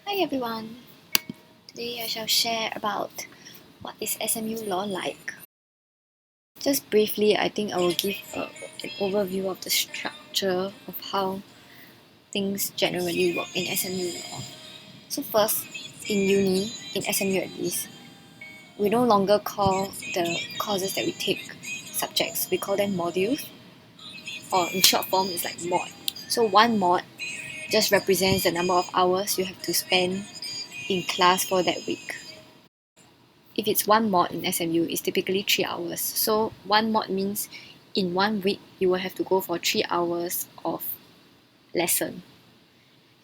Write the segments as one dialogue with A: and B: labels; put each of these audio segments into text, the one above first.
A: Hi everyone! Today I shall share about what is SMU Law like. Just briefly, I think I will give an overview of the structure of how things generally work in SMU Law. So first, in uni, in SMU at least, we no longer call the courses that we take subjects, we call them modules, or in short form, it's like mod. So one mod just represents the number of hours you have to spend in class for that week. If it's one mod in SMU, it's typically 3 hours. So one mod means in 1 week, you will have to go for 3 hours of lesson.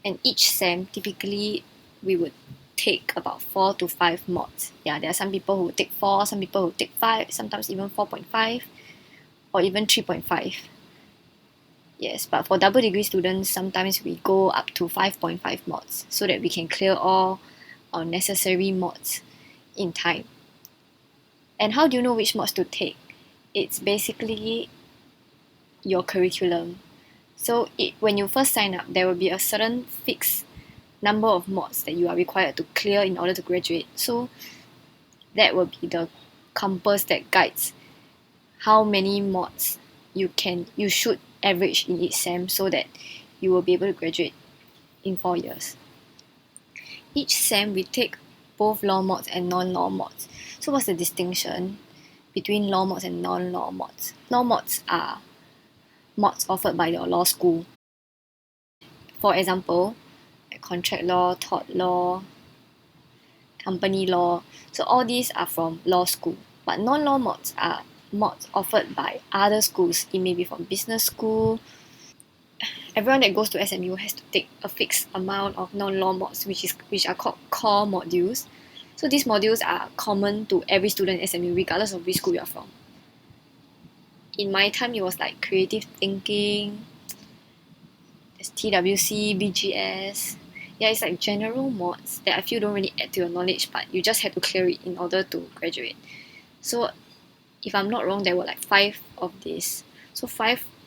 A: And each SEM, typically, we would take about 4 to 5 mods. Yeah, there are some people who would take 4, some people who take 5, sometimes even 4.5, or even 3.5. Yes, but for double degree students, sometimes we go up to 5.5 mods so that we can clear all our necessary mods in time. And how do you know which mods to take? It's basically your curriculum. So when you first sign up, there will be a certain fixed number of mods that you are required to clear in order to graduate. So that will be the compass that guides how many mods you should average in each SEM so that you will be able to graduate in 4 years. Each SEM we take both law mods and non-law mods. So what's the distinction between law mods and non-law mods? Law mods are mods offered by your law school. For example, contract law, tort law, company law. So all these are from law school. But non-law mods are mods offered by other schools. It may be from business school. Everyone that goes to SMU has to take a fixed amount of non-law mods, which are called core modules. So these modules are common to every student at SMU, regardless of which school you're from. In my time, it was like creative thinking, there's TWC, BGS. Yeah, it's like general mods that I feel don't really add to your knowledge, but you just have to clear it in order to graduate. So if I'm not wrong, there were like 5 of these. So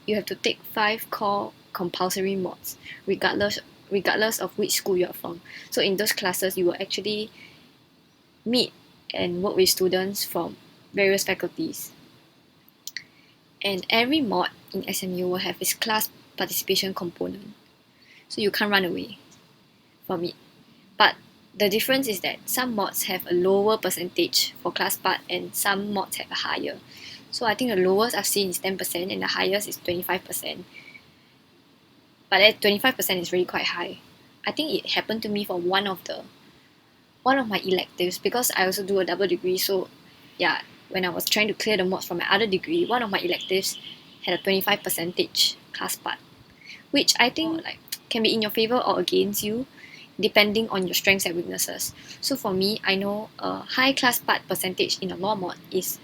A: you have to take 5 core compulsory mods, regardless of which school you're from. So in those classes, you will actually meet and work with students from various faculties. And every mod in SMU will have its class participation component. So you can't run away from it. But the difference is that some mods have a lower percentage for class part and some mods have a higher. So I think the lowest I've seen is 10% and the highest is 25%. But that 25% is really quite high. I think it happened to me for one of my electives because I also do a double degree. So yeah, when I was trying to clear the mods from my other degree, one of my electives had a 25% class part, which I think like can be in your favor or against you, depending on your strengths and weaknesses. So for me, I know a high class part percentage in a law mod is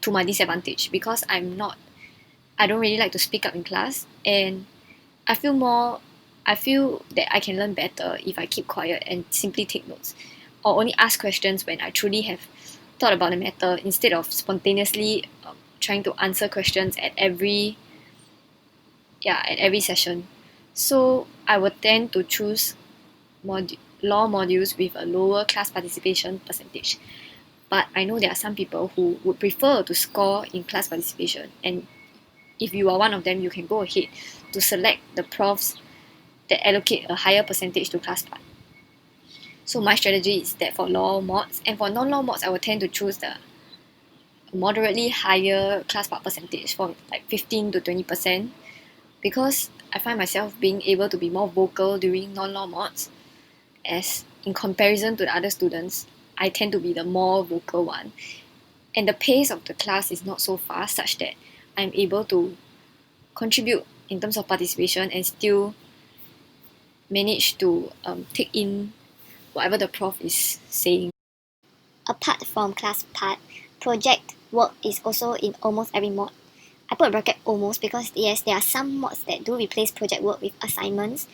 A: to my disadvantage because I don't really like to speak up in class, and I feel that I can learn better if I keep quiet and simply take notes, or only ask questions when I truly have thought about the matter instead of spontaneously trying to answer questions at every session. So I would tend to choose law modules with a lower class participation percentage. But I know there are some people who would prefer to score in class participation, and if you are one of them, you can go ahead to select the profs that allocate a higher percentage to class part. So my strategy is that for law mods, and for non-law mods, I will tend to choose the moderately higher class part percentage for like 15 to 20%, because I find myself being able to be more vocal during non-law mods, as in comparison to the other students, I tend to be the more vocal one. And the pace of the class is not so fast, such that I'm able to contribute in terms of participation and still manage to take in whatever the prof is saying.
B: Apart from class part, project work is also in almost every mod. I put a bracket almost because yes, there are some mods that do replace project work with assignments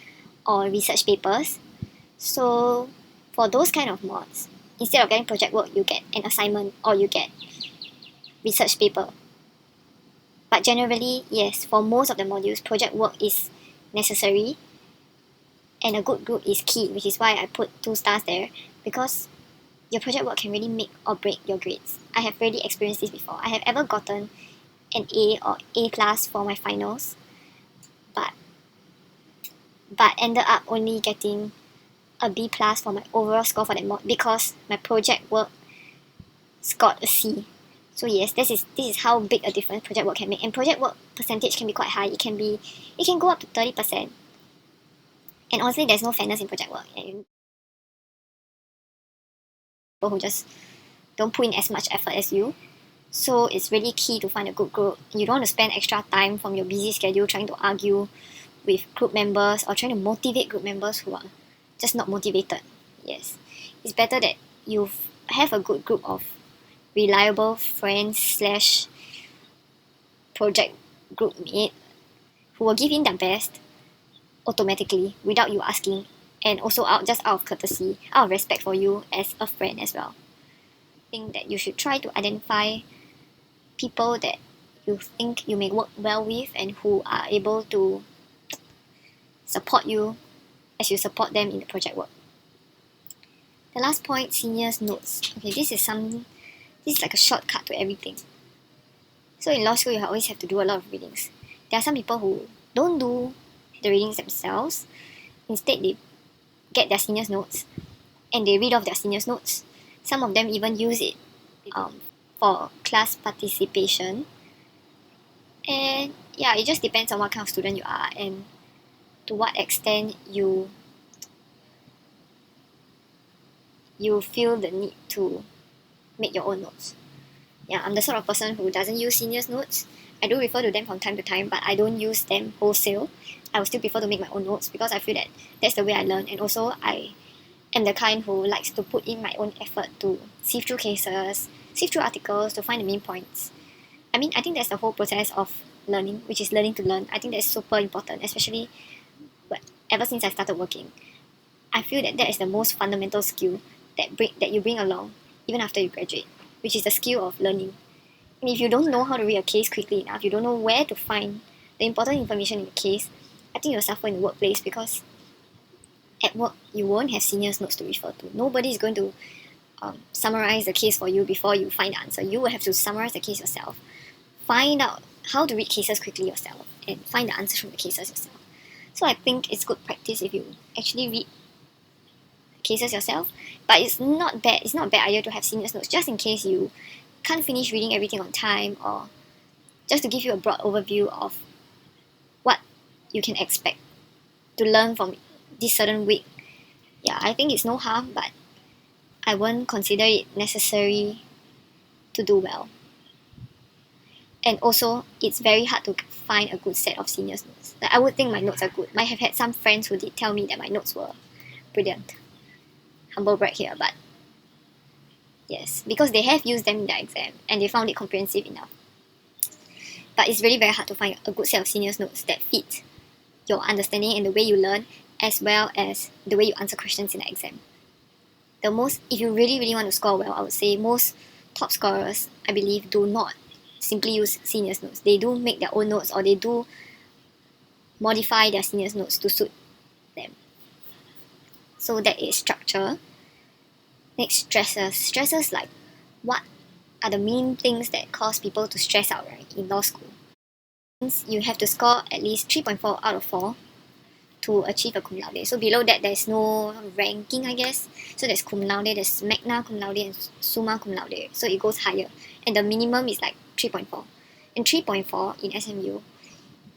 B: or research papers. So for those kind of mods, instead of getting project work, you get an assignment or you get research paper. But generally, yes, for most of the modules, project work is necessary. And a good group is key, which is why I put 2 stars there, because your project work can really make or break your grades. I have really experienced this before. I have ever gotten an A or A plus for my finals, but ended up only getting a B plus for my overall score for that mod because my project work scored a C. So yes, this is how big a difference project work can make. And project work percentage can be quite high. It can go up to 30%. And honestly, there's no fairness in project work. And people who just don't put in as much effort as you. So it's really key to find a good group. You don't want to spend extra time from your busy schedule trying to argue with group members or trying to motivate group members who are just not motivated. Yes, it's better that you have a good group of reliable friends slash project group mate who will give in their best automatically without you asking, and also out of courtesy, out of respect for you as a friend as well. I think that you should try to identify people that you think you may work well with and who are able to support you as you support them in the project work. The last point, seniors notes. Okay, this is like a shortcut to everything. So in law school, you always have to do a lot of readings. There are some people who don't do the readings themselves. Instead, they get their seniors notes and they read off their seniors notes. Some of them even use it for class participation. And yeah, it just depends on what kind of student you are and to what extent you feel the need to make your own notes. Yeah, I'm the sort of person who doesn't use seniors notes. I do refer to them from time to time, but I don't use them wholesale. I would still prefer to make my own notes because I feel that that's the way I learn. And also, I am the kind who likes to put in my own effort to sift through cases, sift through articles to find the main points. I mean, I think that's the whole process of learning, which is learning to learn. I think that's super important, especially ever since I started working. I feel that is the most fundamental skill that you bring along even after you graduate, which is the skill of learning. And if you don't know how to read a case quickly enough, you don't know where to find the important information in the case, I think you'll suffer in the workplace because at work you won't have seniors notes to refer to. Nobody is going to summarize the case for you before you find the answer. You will have to summarize the case yourself, find out how to read cases quickly yourself, and find the answers from the cases yourself. So I think it's good practice if you actually read cases yourself, but it's not a bad idea to have seniors notes just in case you can't finish reading everything on time, or just to give you a broad overview of what you can expect to learn from this certain week. Yeah, I think it's no harm, but I won't consider it necessary to do well. And also, it's very hard to find a good set of seniors notes. Like, I would think my notes are good. I have had some friends who did tell me that my notes were brilliant. Humble brag here, but yes, because they have used them in their exam and they found it comprehensive enough. But it's really very hard to find a good set of seniors notes that fit your understanding and the way you learn, as well as the way you answer questions in the exam. If you really, really want to score well, I would say most top scorers, I believe, do not simply use seniors notes. They do make their own notes, or they do modify their seniors notes to suit them. So that is structure. Next, stressors. Stressors, like, what are the main things that cause people to stress out, right, in law school? You have to score at least 3.4 out of 4 to achieve a cum laude. So below that, there's no ranking, I guess. So there's cum laude, there's magna cum laude, and summa cum laude. So it goes higher. And the minimum is like 3.4. And 3.4 in SMU,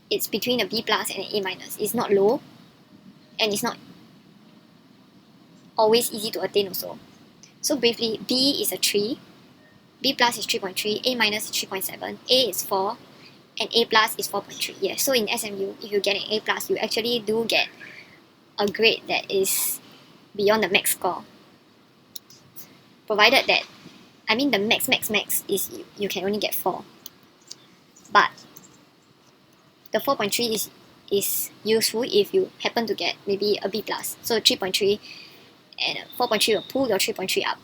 B: it's between a B plus and an A minus. It's not low, and it's not always easy to attain also. So briefly, B is a 3, B plus is 3.3, A minus is 3.7, A is 4, and A plus is 4.3. Yeah, so in SMU, if you get an A plus, you actually do get a grade that is beyond the max score. Provided that, I mean, the max is you can only get 4. But the 4.3 is useful if you happen to get maybe a B plus. So 3.3 and 4.3 will pull your 3.3 up.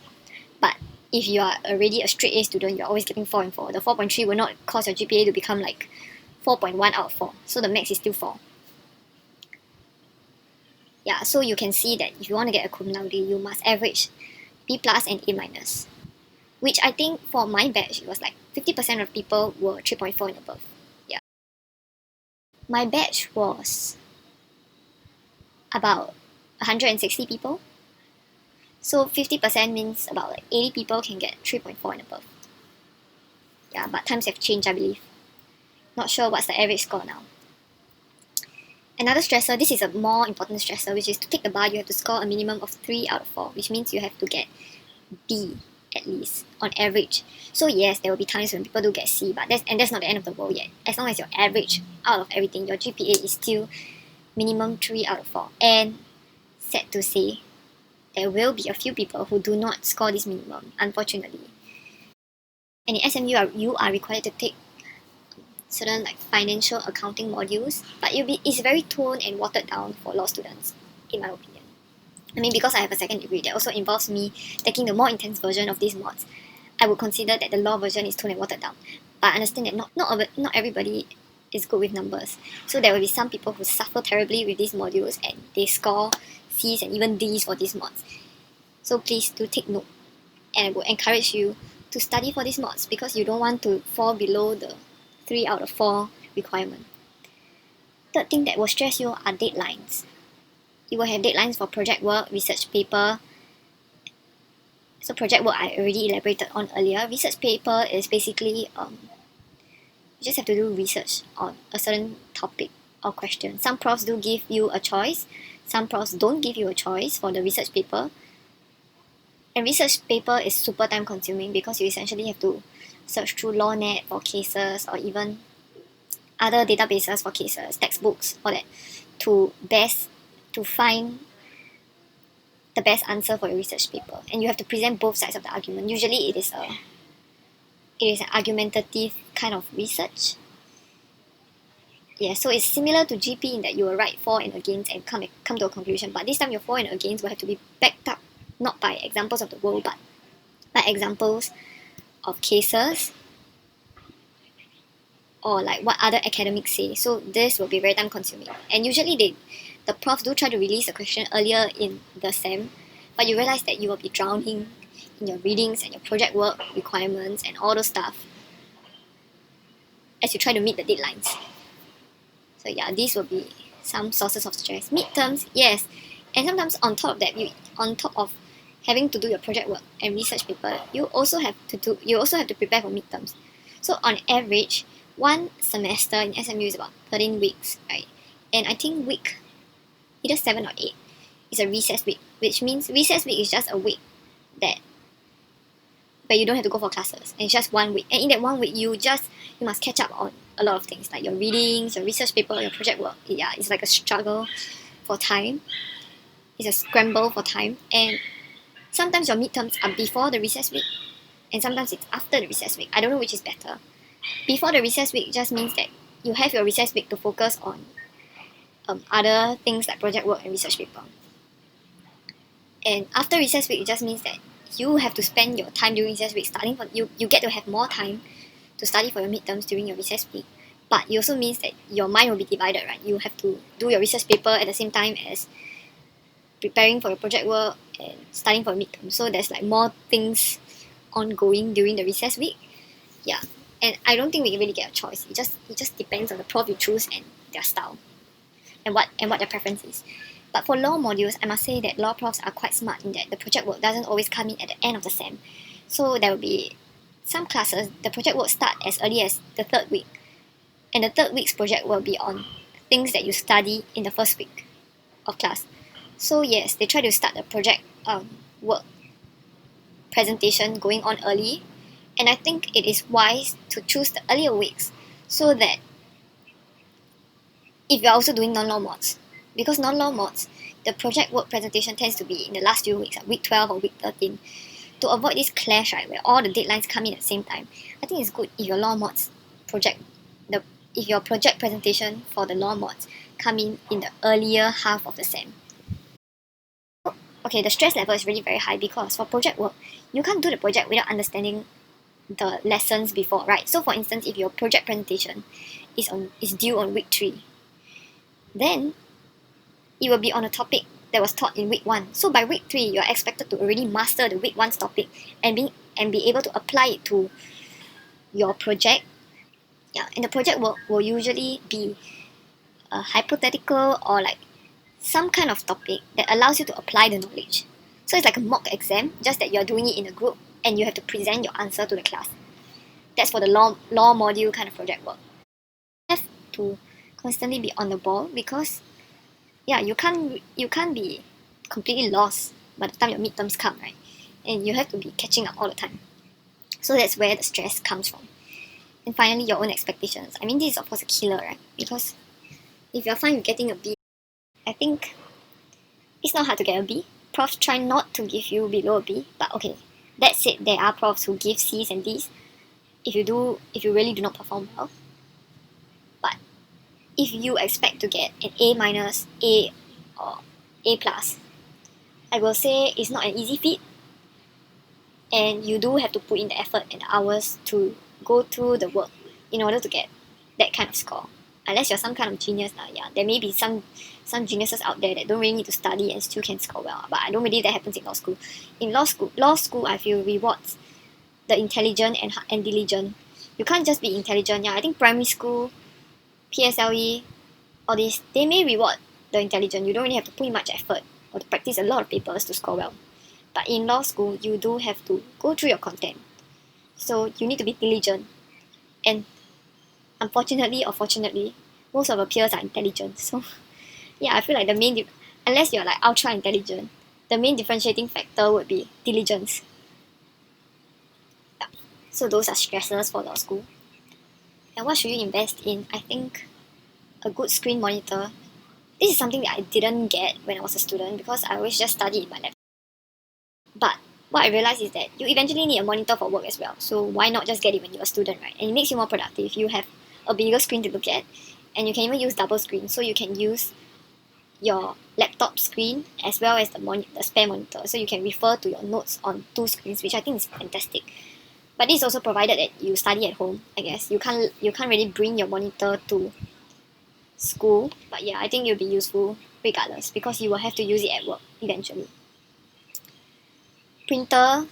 B: But if you are already a straight A student, you're always getting 4 and 4. The 4.3 will not cause your GPA to become like 4.1 out of 4. So the max is still 4. Yeah, so you can see that if you want to get a cum laude, you must average B plus and A minus, which I think for my batch, it was like 50% of people were 3.4 and above. Yeah. My batch was about 160 people. So 50% means about like 80 people can get 3.4 and above. Yeah, but times have changed, I believe. Not sure what's the average score now. Another stressor, this is a more important stressor, which is to take the bar, you have to score a minimum of 3 out of 4, which means you have to get B at least on average. So yes, there will be times when people do get C, but that's not the end of the world yet. As long as your average out of everything, your GPA is still minimum 3 out of 4. And sad to say, there will be a few people who do not score this minimum, unfortunately. And in SMU, you are required to take certain like financial accounting modules, but it's very toned and watered down for law students, in my opinion. I mean, because I have a second degree that also involves me taking the more intense version of these mods, I would consider that the law version is toned and watered down. But I understand that not everybody is good with numbers. So there will be some people who suffer terribly with these modules and they score C's and even D's for these mods. So please do take note. And I would encourage you to study for these mods because you don't want to fall below the 3 out of 4 requirement. Third thing that will stress you are deadlines. You will have deadlines for project work, research paper. So project work I already elaborated on earlier. Research paper is basically you just have to do research on a certain topic or question. Some profs do give you a choice. Some profs don't give you a choice for the research paper. And research paper is super time consuming because you essentially have to search through LawNet for cases or even other databases for cases, textbooks, all that, to find the best answer for your research paper. And you have to present both sides of the argument. Usually it is an argumentative kind of research. Yeah, so it's similar to GP in that you will write for and against and come to a conclusion. But this time your for and against will have to be backed up not by examples of the world, but by examples of cases or like what other academics say. So this will be very time consuming. And usually the profs do try to release a question earlier in the SEM, but you realize that you will be drowning in your readings and your project work requirements and all those stuff as you try to meet the deadlines. So yeah, these will be some sources of stress. Midterms, yes. And sometimes on top of that, on top of having to do your project work and research paper, you also have to prepare for midterms. So on average, one semester in SMU is about 13 weeks, right? And I think week either 7 or 8 is a recess week, which means recess week is just a week where you don't have to go for classes, and it's just 1 week. And in that 1 week, you must catch up on a lot of things like your readings, your research paper, your project work. Yeah, it's like a struggle for time. It's a scramble for time, and sometimes your midterms are before the recess week, and sometimes it's after the recess week. I don't know which is better. Before the recess week just means that you have your recess week to focus on other things like project work and research paper. And after recess week, it just means that you have to spend your time during recess week you get to have more time to study for your midterms during your recess week. But it also means that your mind will be divided, right? You have to do your research paper at the same time as preparing for your project work and studying for midterm. So there's like more things ongoing during the recess week. Yeah. And I don't think we really get a choice. It just depends on the prof you choose and their style and what their preference is. But for law modules, I must say that law profs are quite smart in that the project work doesn't always come in at the end of the SEM. So there will be some classes, the project work start as early as the 3rd week. And the 3rd week's project will be on things that you study in the 1st week of class. So yes, they try to start the project work presentation going on early. And I think it is wise to choose the earlier weeks so that if you're also doing non-law mods, because non-law mods, the project work presentation tends to be in the last few weeks, like week 12 or week 13. To avoid this clash, right, where all the deadlines come in at the same time, I think it's good if your law mods if your project presentation for the law mods come in the earlier half of the SEM. Okay, the stress level is really very high because for project work, you can't do the project without understanding the lessons before, right? So for instance, if your project presentation is due on week 3, then it will be on a topic that was taught in week 1. So by week 3, you're expected to already master the week 1's topic and be able to apply it to your project. Yeah, and the project will usually be a hypothetical or like some kind of topic that allows you to apply the knowledge. So it's like a mock exam, just that you're doing it in a group and you have to present your answer to the class. That's for the law module kind of project work. You have to constantly be on the ball because you can't be completely lost by the time your midterms come, right? And you have to be catching up all the time. So that's where the stress comes from. And finally, your own expectations. I mean, this is of course a killer, right? Because if you're fine with getting a B, I think it's not hard to get a B. Profs try not to give you below a B, but okay, that said, there are profs who give C's and D's if you really do not perform well. But if you expect to get an A minus, A, or A plus, I will say it's not an easy feat, and you do have to put in the effort and the hours to go through the work in order to get that kind of score. Unless you're some kind of genius, there may be some geniuses out there that don't really need to study and still can score well. But I don't believe that happens in law school. In law school, I feel rewards the intelligent and diligent. You can't just be intelligent. Yeah, I think primary school, PSLE, all these, they may reward the intelligent. You don't really have to put in much effort or to practice a lot of papers to score well. But in law school, you do have to go through your content. So you need to be diligent. And unfortunately or fortunately, most of our peers are intelligent. So yeah, I feel like unless you're like ultra intelligent, the main differentiating factor would be diligence. Yeah. So those are stressors for law school. And what should you invest in? I think a good screen monitor. This is something that I didn't get when I was a student because I always just studied in my laptop. But what I realized is that you eventually need a monitor for work as well. So why not just get it when you're a student, right? And it makes you more productive. You have a bigger screen to look at, and you can even use double screen. So you can use your laptop screen as well as the spare monitor. So you can refer to your notes on 2 screens, which I think is fantastic. But this is also provided that you study at home, I guess. You can't really bring your monitor to school. But yeah, I think it'll be useful regardless because you will have to use it at work eventually. Printer,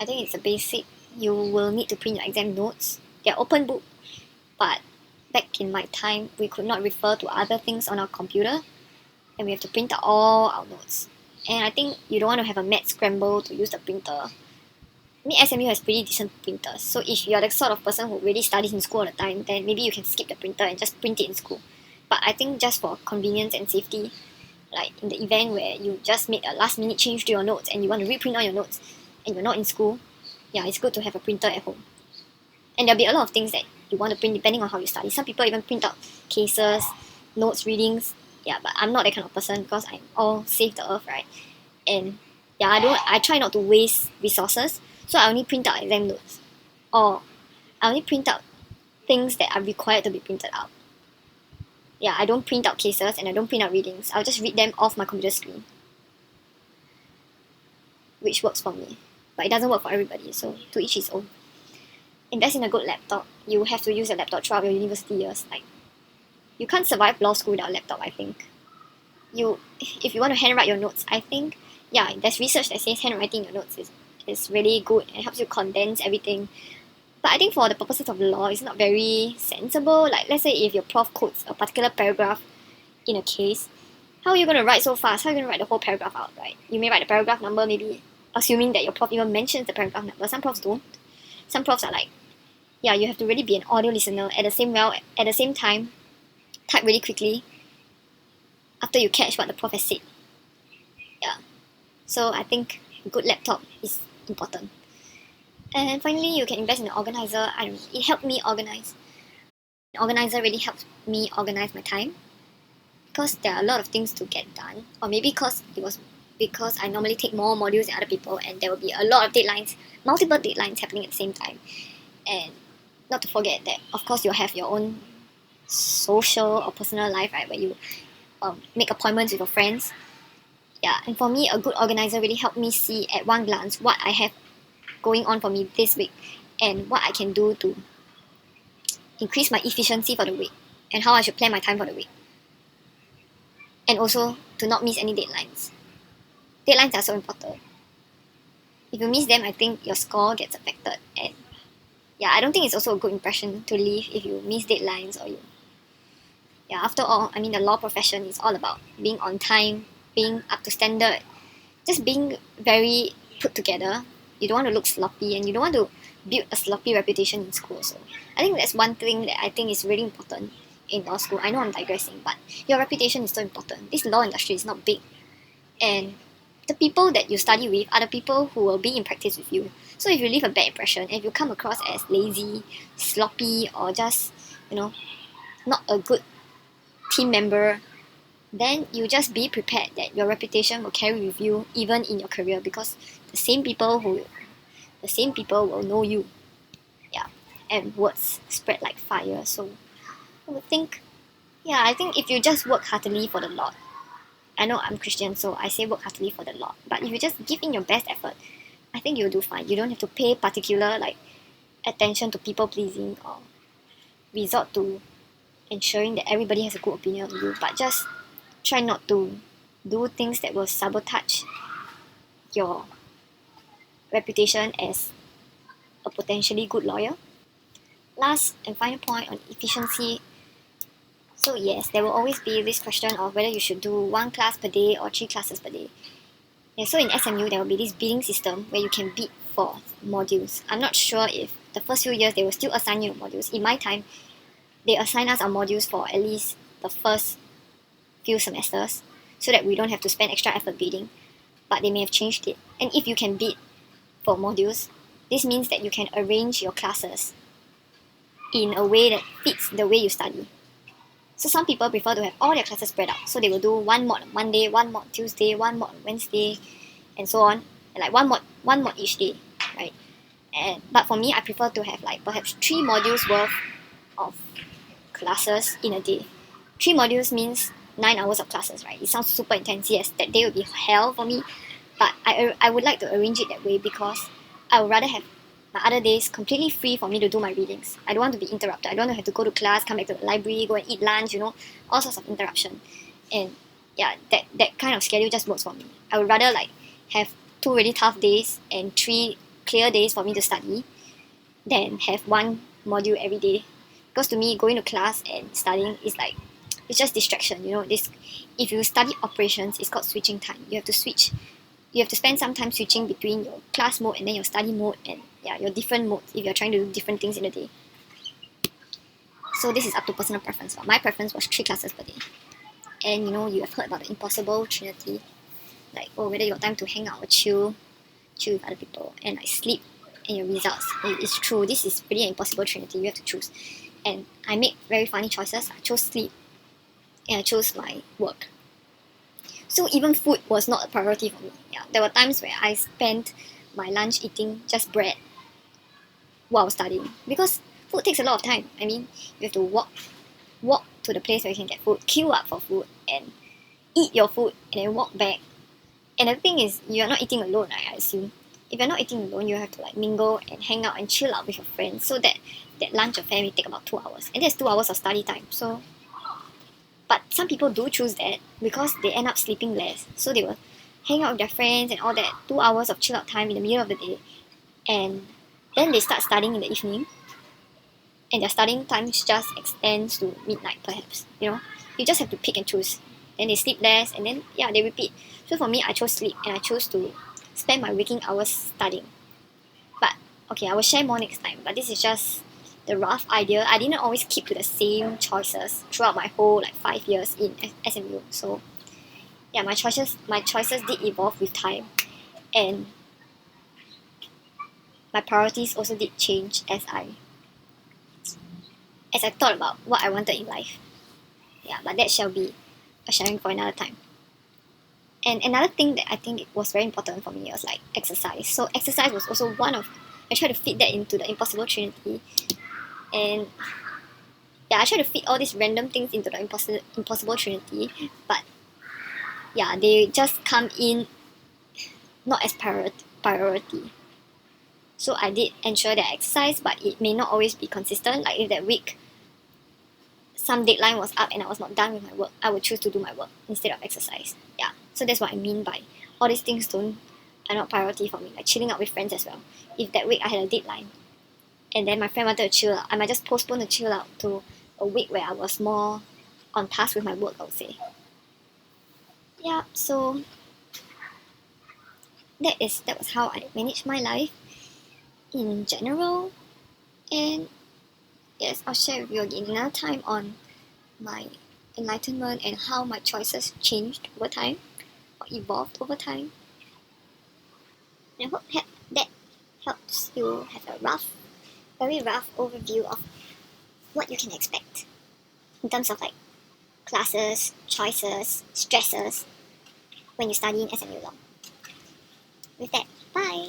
B: I think it's a basic. You will need to print your exam notes. They're open book, but back in my time, we could not refer to other things on our computer, and we have to print out all our notes. And I think you don't want to have a mad scramble to use the printer. I mean, SMU has pretty decent printers, so if you're the sort of person who really studies in school all the time, then maybe you can skip the printer and just print it in school. But I think just for convenience and safety, like in the event where you just made a last minute change to your notes and you want to reprint all your notes and you're not in school, yeah, it's good to have a printer at home. And there'll be a lot of things that you want to print depending on how you study. Some people even print out cases, notes, readings. Yeah, but I'm not that kind of person because I'm all save the earth, right? And yeah, I try not to waste resources. So I only print out exam notes. Or I only print out things that are required to be printed out. Yeah, I don't print out cases and I don't print out readings. I'll just read them off my computer screen. Which works for me. But it doesn't work for everybody, so to each his own. Invest in a good laptop. You have to use a laptop throughout your university years. Like, you can't survive law school without a laptop, I think. If you want to handwrite your notes, I think, yeah, there's research that says handwriting your notes is really good and helps you condense everything. But I think for the purposes of law, it's not very sensible. Like, let's say if your prof quotes a particular paragraph in a case, how are you going to write so fast? How are you going to write the whole paragraph out, right? You may write the paragraph number, maybe assuming that your prof even mentions the paragraph number. Some profs don't. Some profs are like, yeah, you have to really be an audio listener at the same time, type really quickly after you catch what the prof has said. Yeah. So I think a good laptop is important. And finally, you can invest in an organizer. I don't know, it helped me organize. An organizer really helped me organize my time because there are a lot of things to get done. Or maybe because I normally take more modules than other people and there will be a lot of deadlines, multiple deadlines happening at the same time. And not to forget that, of course, you'll have your own social or personal life, right, where you make appointments with your friends. Yeah, and for me, a good organizer really helped me see at one glance what I have going on for me this week and what I can do to increase my efficiency for the week and how I should plan my time for the week. And also to not miss any deadlines. Deadlines are so important. If you miss them, I think your score gets affected. And yeah, I don't think it's also a good impression to leave if you miss deadlines or you. Yeah, after all, I mean, the law profession is all about being on time, being up to standard, just being very put together. You don't want to look sloppy and you don't want to build a sloppy reputation in school. So I think that's one thing that I think is really important in law school. I know I'm digressing, but your reputation is so important. This law industry is not big, and the people that you study with are the people who will be in practice with you. So if you leave a bad impression, if you come across as lazy, sloppy, or just, not a good team member, then you just be prepared that your reputation will carry with you even in your career, because the same people will know you. Yeah. And words spread like fire. So I think if you just work heartily for the Lord, I know I'm Christian, so I say work heartily for the Lord. But if you just give in your best effort, I think you'll do fine. You don't have to pay particular attention to people pleasing or resort to ensuring that everybody has a good opinion of you. But just try not to do things that will sabotage your reputation as a potentially good lawyer. Last and final point on efficiency. So yes, there will always be this question of whether you should do 1 class per day or 3 classes per day. Yeah, so in SMU, there will be this bidding system where you can bid for modules. I'm not sure if the first few years they will still assign you modules. In my time, they assign us our modules for at least the first few semesters so that we don't have to spend extra effort bidding. But they may have changed it. And if you can bid for modules, this means that you can arrange your classes in a way that fits the way you study. So some people prefer to have all their classes spread out. So they will do 1 mod on Monday, 1 mod on Tuesday, 1 mod on Wednesday, and so on. And 1 mod each day, right? But for me, I prefer to have perhaps 3 modules worth of classes in a day. 3 modules means 9 hours of classes, right? It sounds super intense. Yes, that day will be hell for me. But I would like to arrange it that way because I would rather have my other days completely free for me to do my readings. I don't want to be interrupted. I don't want to have to go to class, come back to the library, go and eat lunch, all sorts of interruption. And yeah, that kind of schedule just works for me. I would rather have 2 really tough days and 3 clear days for me to study than have 1 module every day. Because to me, going to class and studying is it's just distraction. If you study operations, it's called switching time. You have to switch. You have to spend some time switching between your class mode and then your study mode and your different modes if you're trying to do different things in a day. So this is up to personal preference. But my preference was 3 classes per day. And you have heard about the impossible trinity. Whether you got time to hang out or chill with other people and sleep and your results. It's true. This is really an impossible trinity. You have to choose. And I made very funny choices. I chose sleep and I chose my work. So even food was not a priority for me. Yeah, there were times where I spent my lunch eating just bread while studying because food takes a lot of time. I mean, you have to walk to the place where you can get food, queue up for food, and eat your food, and then walk back. And the thing is, you're not eating alone, right? I assume. If you're not eating alone, you have to mingle and hang out and chill out with your friends. So that lunch affair may take about 2 hours, and that's 2 hours of study time. But some people do choose that because they end up sleeping less. So they will hang out with their friends and all that 2 hours of chill out time in the middle of the day. And then they start studying in the evening. And their studying time just extends to midnight perhaps. You just have to pick and choose. Then they sleep less and then they repeat. So for me, I chose sleep and I chose to spend my waking hours studying. But okay, I will share more next time. But this is just the rough idea. I didn't always keep to the same choices throughout my whole 5 years in SMU. So yeah, my choices did evolve with time, and my priorities also did change as I thought about what I wanted in life. Yeah, but that shall be a sharing for another time. And another thing that I think was very important for me was exercise. So exercise was also I tried to fit that into the impossible trinity. And I try to fit all these random things into the impossible trinity, but they just come in not as priority. So I did ensure that I exercise, but it may not always be consistent. If that week some deadline was up and I was not done with my work, I would choose to do my work instead of exercise. Yeah, so that's what I mean by all these things are not priority for me. Like chilling out with friends as well. If that week I had a deadline and then my friend wanted to chill out, I might just postpone the chill out to a week where I was more on task with my work, I would say. Yeah, so that was how I managed my life in general. And yes, I'll share with you again another time on my enlightenment and how my choices changed over time or evolved over time. And I hope that helps you have a very rough overview of what you can expect in terms of like classes, choices, stressors when you study in SMU Law. With that, bye!